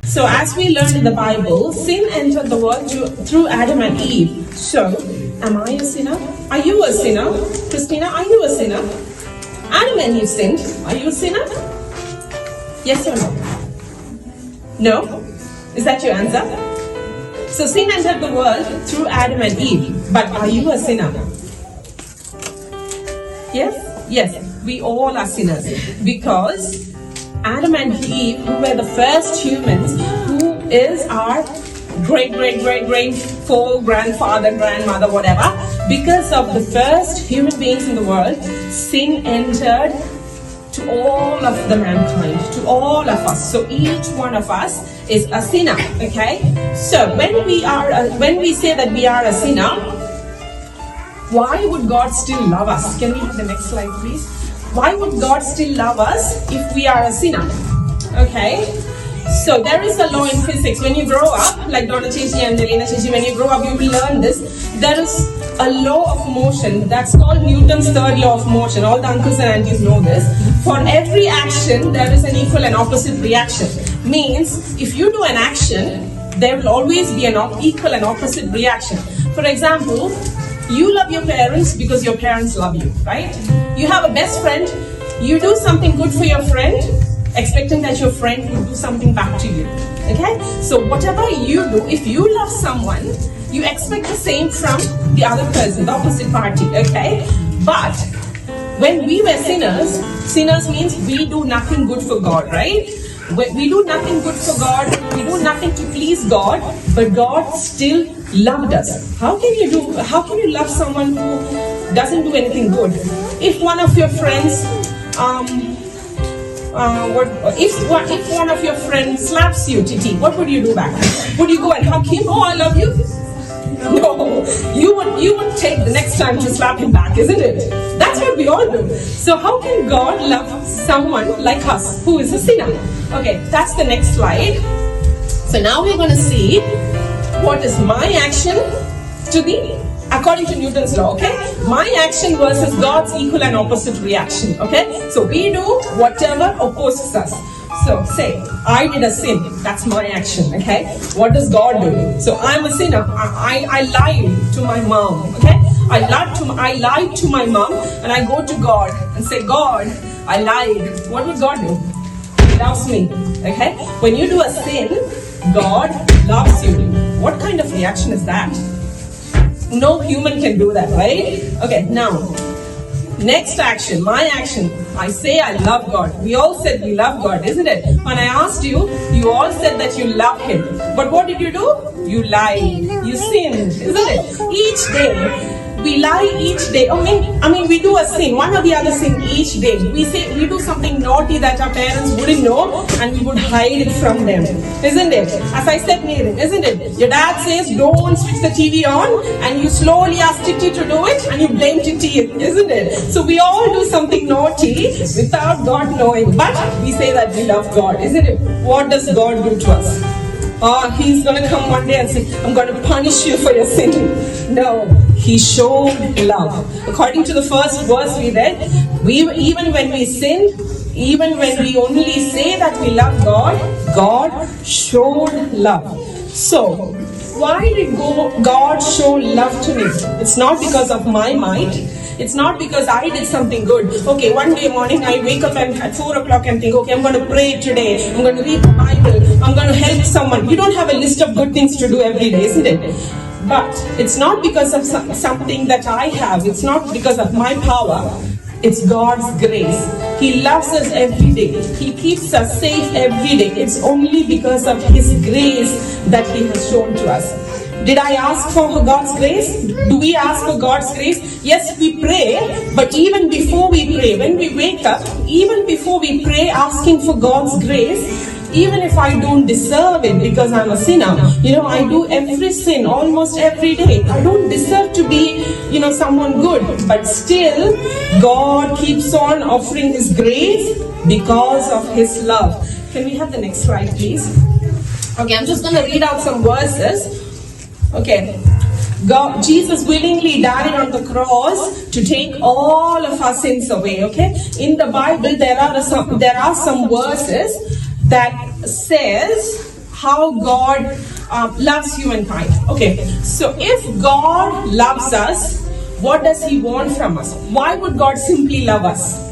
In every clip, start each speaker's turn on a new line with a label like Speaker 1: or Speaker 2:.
Speaker 1: So as we learned in the Bible, sin entered the world through Adam and Eve. So, am I a sinner? Are you a sinner? Christina, are you a sinner? Adam and Eve sinned. Are you a sinner? Yes or no? No? Is that your answer? So sin entered the world through Adam and Eve. But are you a sinner? Yes? Yes. We all are sinners. Because Adam and Eve, who were the first humans, who is our great grandfather, grandmother, whatever, because of the first human beings in the world, sin entered to all of the mankind, to all of us. So each one of us is a sinner. Okay. So when we say that we are a sinner, why would God still love us? Can we have the next slide, please? Why would God still love us if we are a sinner? Okay. So there is a law in physics. When you grow up, like Donna Chechi and Delina Chechi, when you grow up, you will learn this. There is a law of motion that's called Newton's third law of motion. All the uncles and aunties know this. For every action, there is an equal and opposite reaction. Means, if you do an action, there will always be an equal and opposite reaction. For example, you love your parents because your parents love you, right? You have a best friend, you do something good for your friend, expecting that your friend will do something back to you. Okay? So whatever you do, if you love someone, you expect the same from the other person, the opposite party. Okay? But when we were sinners means we do nothing good for God, right? We do nothing good for God, we do nothing to please God, but God still loved us. How can you love someone who doesn't do anything good? If one of your friends if one of your friends slaps you, Titi, what would you do back? Would you go and hug him? Oh, I love you? No, you would take the next time to slap him back, isn't it? That's what we all do. So how can God love someone like us who is a sinner? Okay, that's the next slide. So now we're going to see what is my action according to Newton's law, okay? My action versus God's equal and opposite reaction, okay? So we do whatever opposes us. So say, I did a sin. That's my action, okay? What does God do? So I'm a sinner. I lied to my mom, okay? I lied to my mom and I go to God and say, God, I lied. What would God do? He loves me, okay? When you do a sin, God loves you. What kind of reaction is that? No human can do that, right? Okay, now, next action, my action. I say I love God. We all said we love God, isn't it? When I asked you, you all said that you love Him. But what did you do? You lied. You sinned, isn't it? Each day, we lie each day. I mean, we do a sin, one or the other sin each day. We do something naughty that our parents wouldn't know and we would hide it from them. Isn't it? As I said, Neerin, isn't it? Your dad says, don't switch the TV on and you slowly ask Titi to do it and you blame Titi, isn't it? So we all do something naughty without God knowing. But we say that we love God, isn't it? What does God do to us? Oh, He's going to come one day and say, I'm going to punish you for your sin. No, He showed love. According to the first verse we read, even when we sin, even when we only say that we love God, God showed love. So, why did God show love to me? It's not because of my might. It's not because I did something good. Okay, one day morning I wake up and at 4 o'clock and think, okay, I'm going to pray today. I'm going to read the Bible. I'm going to help someone. You don't have a list of good things to do every day, isn't it? But it's not because of something that I have. It's not because of my power. It's God's grace. He loves us every day. He keeps us safe every day. It's only because of His grace that He has shown to us. Did I ask for God's grace? Do we ask for God's grace? Yes, we pray, but even before we pray, when we wake up, even before we pray asking for God's grace, even if I don't deserve it because I'm a sinner, I do every sin almost every day. I don't deserve to be, someone good, but still God keeps on offering His grace because of His love. Can we have the next slide, please? Okay, I'm just going to read out some verses. Okay, Jesus willingly died on the cross to take all of our sins away. Okay, in the Bible there are some verses that says how God loves humankind. Okay, so if God loves us, what does He want from us? Why would God simply love us?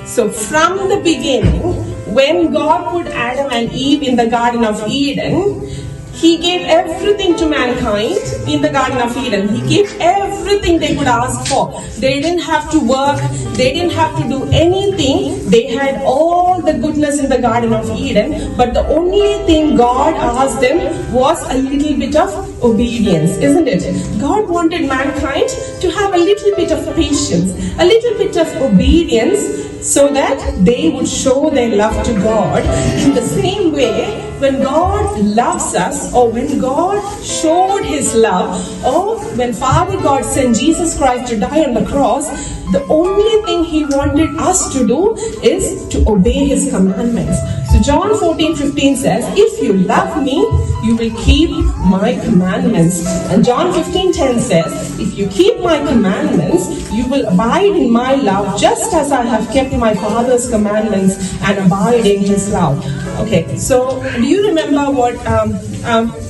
Speaker 1: So from the beginning, when God put Adam and Eve in the Garden of Eden, He gave everything to mankind in the Garden of Eden. He gave everything they could ask for. They didn't have to work. They didn't have to do anything. They had all the goodness in the Garden of Eden. But the only thing God asked them was a little bit of obedience, isn't it? God wanted mankind to have a little bit of patience, a little bit of obedience, so that they would show their love to God. In the same way, when God loves us, or when God showed His love, or when Father God sent Jesus Christ to die on the cross, the only thing He wanted us to do is to obey His commandments. So John 14:15 says, if you love me, you will keep my commandments. And John 15:10 says, if you keep my commandments, you will abide in my love, just as I have kept my Father's commandments and abide in His love. Okay, so do you remember what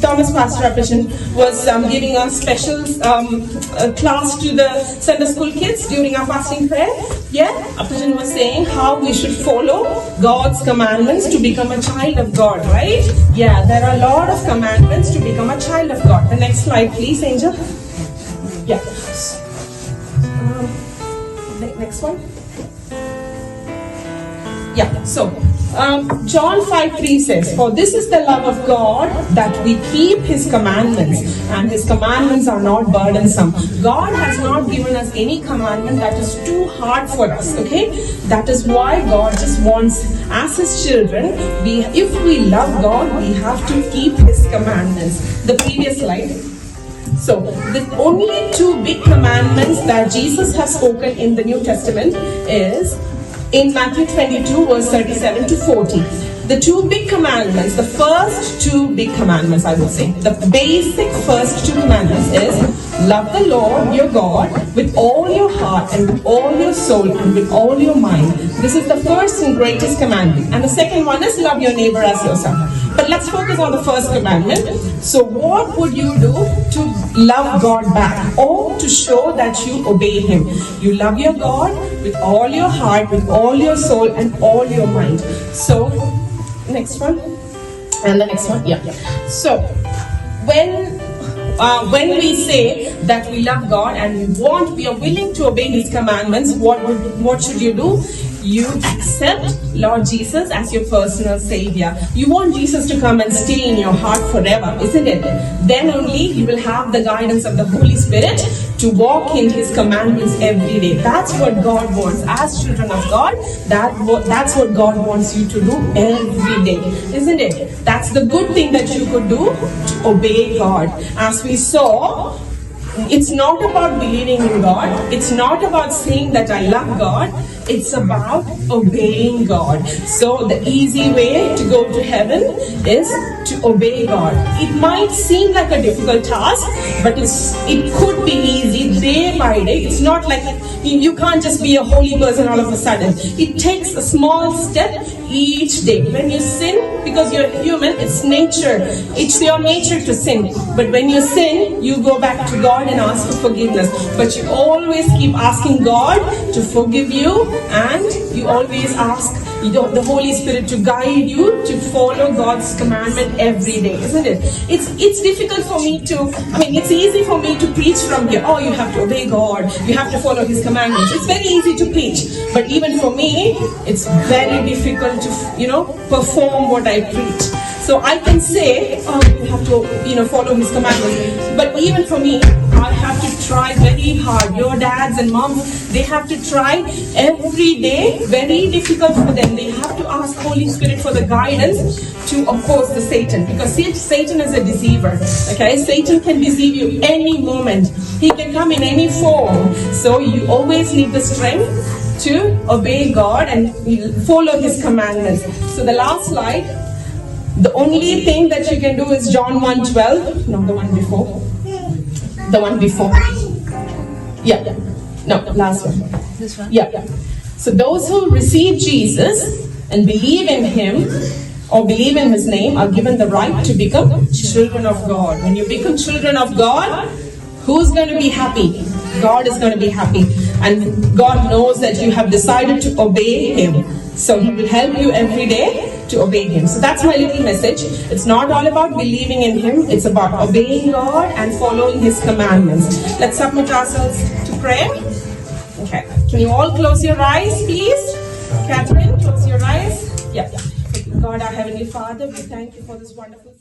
Speaker 1: Thomas Pastor Appian was giving a special class to the Sunday school kids during our fasting prayer? Yeah, Appian was saying how we should follow God's commandments to become a child of God, right? Yeah, there are a lot of commandments to become a child of God. The next slide, please, Angel. Yeah. Next one. Yeah, so John 5:3 says, for this is the love of God, that we keep His commandments, and His commandments are not burdensome. God has not given us any commandment that is too hard for us, okay? That is why God just wants, as His children, if we love God, we have to keep His commandments. The previous slide. So, the only two big commandments that Jesus has spoken in the New Testament is in Matthew 22 verse 37 to 40. The two big commandments, the first two big commandments, I would say, the basic first two commandments is love the Lord your God with all your heart and with all your soul and with all your mind. This is the first and greatest commandment. And the second one is love your neighbor as yourself. But let's focus on the first commandment. So what would you do to love God back, or to show that you obey Him? You love your God with all your heart, with all your soul and all your mind. So next one, and the next one, yeah. So when we say that we love God and we are willing to obey His commandments, what should you do? You accept Lord Jesus as your personal Savior. You want Jesus to come and stay in your heart forever, isn't it? Then only you will have the guidance of the Holy Spirit to walk in His commandments every day. That's what God wants. As children of God, that's what God wants you to do every day, isn't it? That's the good thing that you could do, to obey God. As we saw, it's not about believing in God. It's not about saying that I love God. It's about obeying God. So the easy way to go to heaven is to obey God. It might seem like a difficult task, but it could be easy day by day. It's not like you can't just be a holy person all of a sudden. It takes a small step each day. When you sin, because you're human, it's nature. It's your nature to sin. But when you sin, you go back to God and ask for forgiveness. But you always keep asking God to forgive you, and you always ask the Holy Spirit to guide you to follow God's commandment every day, isn't it? It's difficult for me it's easy for me to preach from here. Oh, you have to obey God. You have to follow His commandments. It's very easy to preach. But even for me, it's very difficult to, perform what I preach. So I can say, oh, you have to, follow His commandments. But even for me, I have to try very hard. Your dads and moms, they have to try every day. Very difficult for them. They have to ask Holy Spirit for the guidance to oppose the Satan. Because Satan is a deceiver. Okay, Satan can deceive you any moment. He can come in any form. So you always need the strength to obey God and follow His commandments. So the last slide. The only thing that you can do is John 1:12. No, the one before. The one before. Yeah. No, last one.
Speaker 2: This one?
Speaker 1: Yeah. So those who receive Jesus and believe in Him or believe in His name are given the right to become children of God. When you become children of God, who's going to be happy? God is going to be happy. And God knows that you have decided to obey Him. So He will help you every day to obey Him. So that's my little message. It's not all about believing in Him. It's about obeying God and following His commandments. Let's submit ourselves to prayer. Okay. Can you all close your eyes, please? Catherine, close your eyes. Yeah. God, our Heavenly Father, we thank you for this wonderful